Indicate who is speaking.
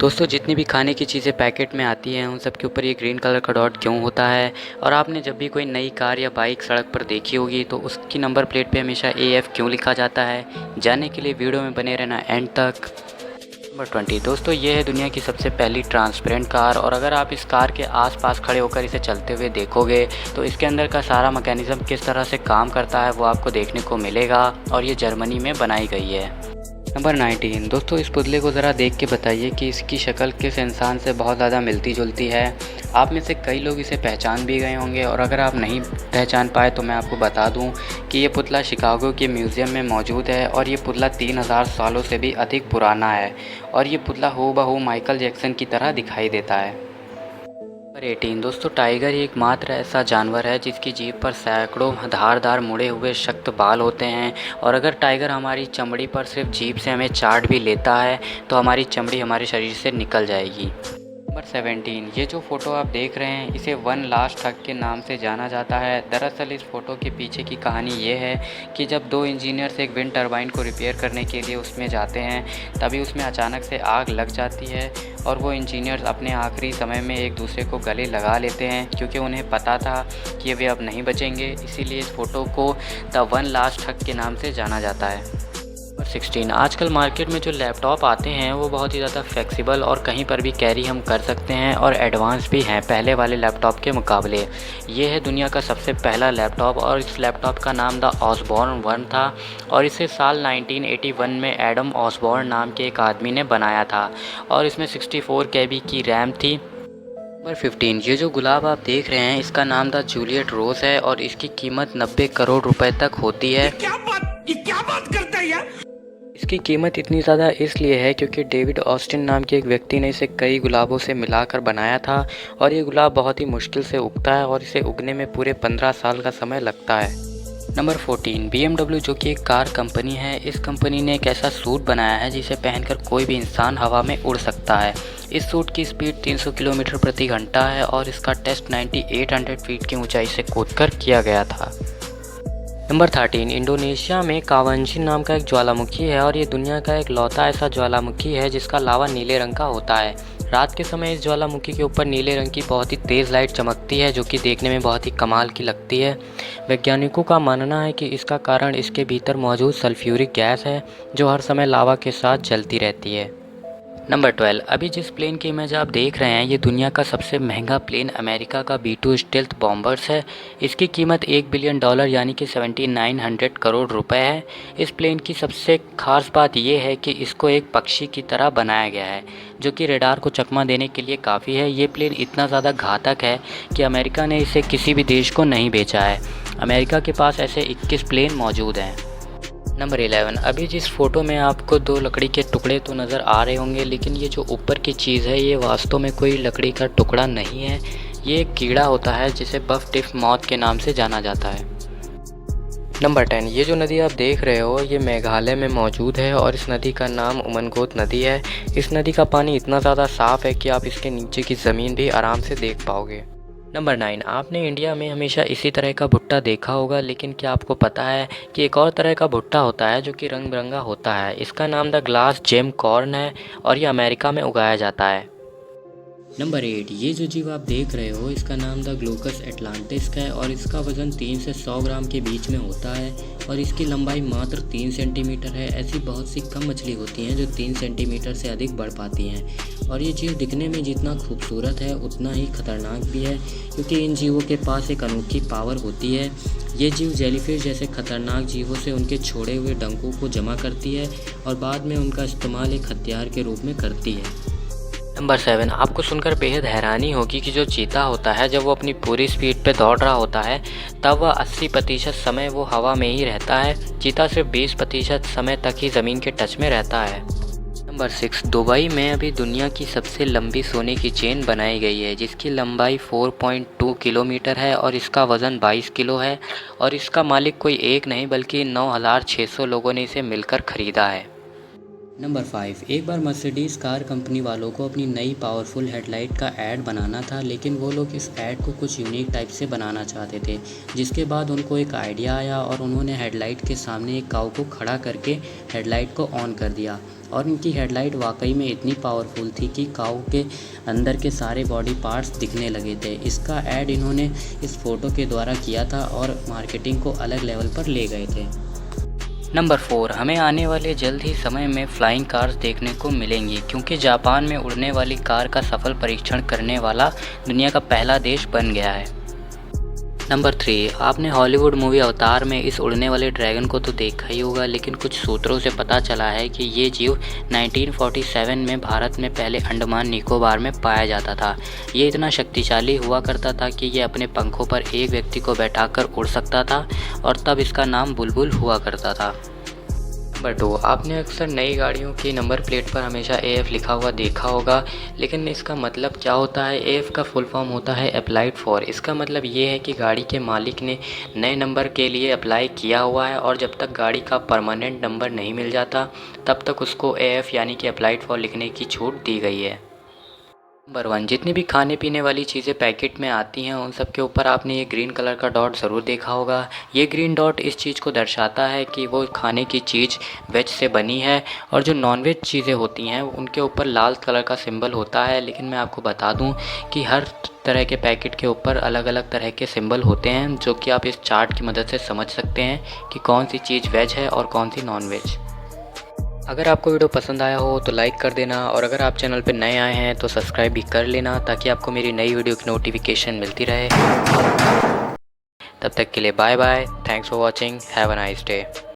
Speaker 1: दोस्तों जितनी भी खाने की चीज़ें पैकेट में आती हैं उन सब के ऊपर ये ग्रीन कलर का डॉट क्यों होता है। और आपने जब भी कोई नई कार या बाइक सड़क पर देखी होगी तो उसकी नंबर प्लेट पे हमेशा AF क्यों लिखा जाता है, जानने के लिए वीडियो में बने रहना एंड तक। नंबर 20 दोस्तों, ये है दुनिया की सबसे पहली ट्रांसपेरेंट कार। और अगर आप इस कार के आसपास खड़े होकर इसे चलते हुए देखोगे तो इसके अंदर का सारा मैकेनिज़्म किस तरह से काम करता है वो आपको देखने को मिलेगा। और ये जर्मनी में बनाई गई है। नंबर 19 दोस्तों, इस पुतले को ज़रा देख के बताइए कि इसकी शक्ल किस इंसान से बहुत ज़्यादा मिलती जुलती है। आप में से कई लोग इसे पहचान भी गए होंगे, और अगर आप नहीं पहचान पाए तो मैं आपको बता दूं कि ये पुतला शिकागो के म्यूज़ियम में मौजूद है। और ये पुतला 3000 सालों से भी अधिक पुराना है। और ये पुतला हूबहू माइकल जैक्सन की तरह दिखाई देता है। नंबर 18 दोस्तों, टाइगर ही एकमात्र ऐसा जानवर है जिसकी जीभ पर सैकड़ों धारदार मुड़े हुए सख्त बाल होते हैं। और अगर टाइगर हमारी चमड़ी पर सिर्फ जीभ से हमें चाट भी लेता है तो हमारी चमड़ी हमारे शरीर से निकल जाएगी। नंबर 17, ये जो फ़ोटो आप देख रहे हैं इसे वन लास्ट हग के नाम से जाना जाता है। दरअसल इस फ़ोटो के पीछे की कहानी ये है कि जब दो इंजीनियर्स एक विंड टरबाइन को रिपेयर करने के लिए उसमें जाते हैं तभी उसमें अचानक से आग लग जाती है। और वो इंजीनियर्स अपने आखिरी समय में एक दूसरे को गले लगा लेते हैं क्योंकि उन्हें पता था कि वे अब नहीं बचेंगे। इसीलिए इस फ़ोटो को द वन लास्ट हग के नाम से जाना जाता है। नंबर 16, आजकल मार्केट में जो लैपटॉप आते हैं वो बहुत ही ज़्यादा फ्लेक्सिबल और कहीं पर भी कैरी हम कर सकते हैं और एडवांस भी हैं पहले वाले लैपटॉप के मुकाबले। ये है दुनिया का सबसे पहला लैपटॉप और इस लैपटॉप का नाम द ऑसबॉर्न 1 था। और इसे साल 1981 में एडम ऑसबॉर्न नाम के एक आदमी ने बनाया था। और इसमें 64 KB की रैम थी। नंबर 15, ये जो गुलाब आप देख रहे हैं इसका नाम द जूलियट रोज़ है और इसकी कीमत 90 करोड़ रुपए तक होती है।
Speaker 2: ये क्या बात करता है यार।
Speaker 1: इसकी कीमत इतनी ज़्यादा इसलिए है क्योंकि डेविड ऑस्टिन नाम के एक व्यक्ति ने इसे कई गुलाबों से मिलाकर बनाया था। और ये गुलाब बहुत ही मुश्किल से उगता है और इसे उगने में पूरे 15 साल का समय लगता है। नंबर 14, BMW जो कि एक कार कंपनी है, इस कंपनी ने एक ऐसा सूट बनाया है जिसे पहनकर कोई भी इंसान हवा में उड़ सकता है। इस सूट की स्पीड 300 किलोमीटर प्रति घंटा है और इसका टेस्ट 9800 फीट की ऊंचाई से कूदकर किया गया था। नंबर 13, इंडोनेशिया में कावंजी नाम का एक ज्वालामुखी है और ये दुनिया का एक लौता ऐसा ज्वालामुखी है जिसका लावा नीले रंग का होता है। रात के समय इस ज्वालामुखी के ऊपर नीले रंग की बहुत ही तेज़ लाइट चमकती है जो कि देखने में बहुत ही कमाल की लगती है। वैज्ञानिकों का मानना है कि इसका कारण इसके भीतर मौजूद सल्फ्यूरिक गैस है जो हर समय लावा के साथ जलती रहती है। नंबर 12, अभी जिस प्लेन की इमेज आप देख रहे हैं ये दुनिया का सबसे महंगा प्लेन अमेरिका का B-2 स्टेल्थ बॉम्बर्स है। इसकी कीमत $1 बिलियन यानी कि 7900 करोड़ रुपए है। इस प्लेन की सबसे खास बात यह है कि इसको एक पक्षी की तरह बनाया गया है जो कि रडार को चकमा देने के लिए काफ़ी है। ये प्लेन इतना ज़्यादा घातक है कि अमेरिका ने इसे किसी भी देश को नहीं बेचा है। अमेरिका के पास ऐसे 21 प्लेन मौजूद हैं। नंबर 11, अभी जिस फ़ोटो में आपको दो लकड़ी के टुकड़े तो नज़र आ रहे होंगे लेकिन ये जो ऊपर की चीज़ है ये वास्तव में कोई लकड़ी का टुकड़ा नहीं है। ये एक कीड़ा होता है जिसे बफ टिप मॉथ के नाम से जाना जाता है। नंबर 10, ये जो नदी आप देख रहे हो ये मेघालय में मौजूद है और इस नदी का नाम उमनगोट नदी है। इस नदी का पानी इतना ज़्यादा साफ़ है कि आप इसके नीचे की ज़मीन भी आराम से देख पाओगे। नंबर 9, आपने इंडिया में हमेशा इसी तरह का भुट्टा देखा होगा लेकिन क्या आपको पता है कि एक और तरह का भुट्टा होता है जो कि रंग बिरंगा होता है। इसका नाम द ग्लास जेम कॉर्न है और ये अमेरिका में उगाया जाता है। नंबर 8, ये जो जीव आप देख रहे हो इसका नाम द ग्लोकस एटलांटिस है और इसका वज़न 3 से 100 ग्राम के बीच में होता है और इसकी लंबाई मात्र 3 सेंटीमीटर है। ऐसी बहुत सी कम मछली होती हैं जो 3 सेंटीमीटर से अधिक बढ़ पाती हैं। और ये जीव दिखने में जितना खूबसूरत है उतना ही खतरनाक भी है क्योंकि इन जीवों के पास एक अनोखी पावर होती है। ये जीव जेलीफिश जैसे खतरनाक जीवों से उनके छोड़े हुए डंकों को जमा करती है और बाद में उनका इस्तेमाल एक हथियार के रूप में करती है। नंबर 7, आपको सुनकर बेहद हैरानी होगी कि जो चीता होता है जब वो अपनी पूरी स्पीड पे दौड़ रहा होता है तब वह 80% समय वो हवा में ही रहता है। चीता सिर्फ 20% समय तक ही ज़मीन के टच में रहता है। नंबर 6, दुबई में अभी दुनिया की सबसे लंबी सोने की चेन बनाई गई है जिसकी लंबाई 4.2 किलोमीटर है और इसका वज़न 22 किलो है। और इसका मालिक कोई एक नहीं बल्कि 9600 लोगों ने इसे मिलकर ख़रीदा है। नंबर 5, एक बार मर्सिडीज़ कार कंपनी वालों को अपनी नई पावरफुल हेडलाइट का ऐड बनाना था लेकिन वो लोग इस ऐड को कुछ यूनिक टाइप से बनाना चाहते थे। जिसके बाद उनको एक आइडिया आया और उन्होंने हेडलाइट के सामने एक काऊ को खड़ा करके हेडलाइट को ऑन कर दिया।
Speaker 3: और इनकी हेडलाइट वाकई में इतनी पावरफुल थी कि काऊ के अंदर के सारे बॉडी पार्ट्स दिखने लगे थे। इसका ऐड इन्होंने इस फ़ोटो के द्वारा किया था और मार्केटिंग को अलग लेवल पर ले गए थे।
Speaker 1: नंबर 4, हमें आने वाले जल्द ही समय में फ्लाइंग कार्स देखने को मिलेंगी, क्योंकि जापान में उड़ने वाली कार का सफल परीक्षण करने वाला दुनिया का पहला देश बन गया है। नंबर 3, आपने हॉलीवुड मूवी अवतार में इस उड़ने वाले ड्रैगन को तो देखा ही होगा, लेकिन कुछ सूत्रों से पता चला है कि ये जीव 1947 में भारत में पहले अंडमान निकोबार में पाया जाता था। ये इतना शक्तिशाली हुआ करता था कि ये अपने पंखों पर एक व्यक्ति को बैठाकर उड़ सकता था और तब इसका नाम बुलबुल हुआ करता था। नंबर 2, आपने अक्सर नई गाड़ियों की नंबर प्लेट पर हमेशा AF लिखा हुआ देखा होगा, लेकिन इसका मतलब क्या होता है? AF का फुल फॉर्म होता है अप्लाइड फॉर। इसका मतलब ये है कि गाड़ी के मालिक ने नए नंबर के लिए अप्लाई किया हुआ है और जब तक गाड़ी का परमानेंट नंबर नहीं मिल जाता तब तक उसको AF यानी कि अप्लाइड फॉर लिखने की छूट दी गई है। नंबर 1, जितनी भी खाने पीने वाली चीज़ें पैकेट में आती हैं उन सब के ऊपर आपने ये ग्रीन कलर का डॉट ज़रूर देखा होगा। ये ग्रीन डॉट इस चीज़ को दर्शाता है कि वो खाने की चीज़ वेज से बनी है, और जो नॉनवेज चीज़ें होती हैं उनके ऊपर लाल कलर का सिंबल होता है। लेकिन मैं आपको बता दूं कि हर तरह के पैकेट के ऊपर अलग अलग तरह के सिंबल होते हैं, जो कि आप इस चार्ट की मदद से समझ सकते हैं कि कौन सी चीज़ वेज है और कौन सी नॉन वेज। अगर आपको वीडियो पसंद आया हो तो लाइक कर देना, और अगर आप चैनल पर नए आए हैं तो सब्सक्राइब भी कर लेना, ताकि आपको मेरी नई वीडियो की नोटिफिकेशन मिलती रहे। तब तक के लिए bye bye, thanks for watching, have a nice day.